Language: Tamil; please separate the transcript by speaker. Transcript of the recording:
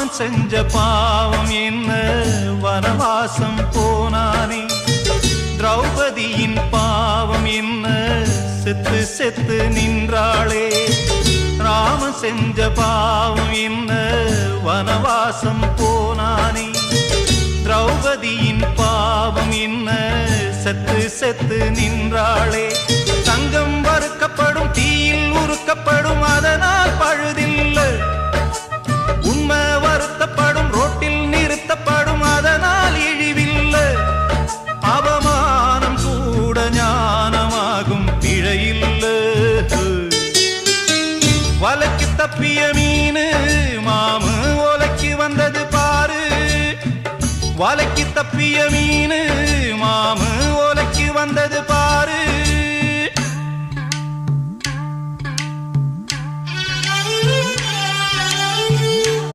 Speaker 1: ராமன் செஞ்ச பாவம் என்ன வனவாசம் போனானே திரௌபதியின் பாவம் என்ன செத்து செத்து நின்றாளே ராமன் செஞ்ச பாவம் என்ன வனவாசம் போனானே திரௌபதியின் பாவம் என்ன செத்து செத்து நின்றாளே தங்கம் வறுக்கப்படும் தீயில் உருக்கப்படும் அதனால் பழுதில்லை உண்மை வருத்தப்படும் ரோட்டில் நிறுத்தப்படும் அதனால் இழிவில்லை அவமானம் கூட ஞானமாகும் பிழையில்லை வலைக்கு தப்பிய மீனு மாமு ஓலைக்கு வந்தது பாரு வலைக்கு தப்பிய மீனு மாமு ஓலைக்கு வந்தது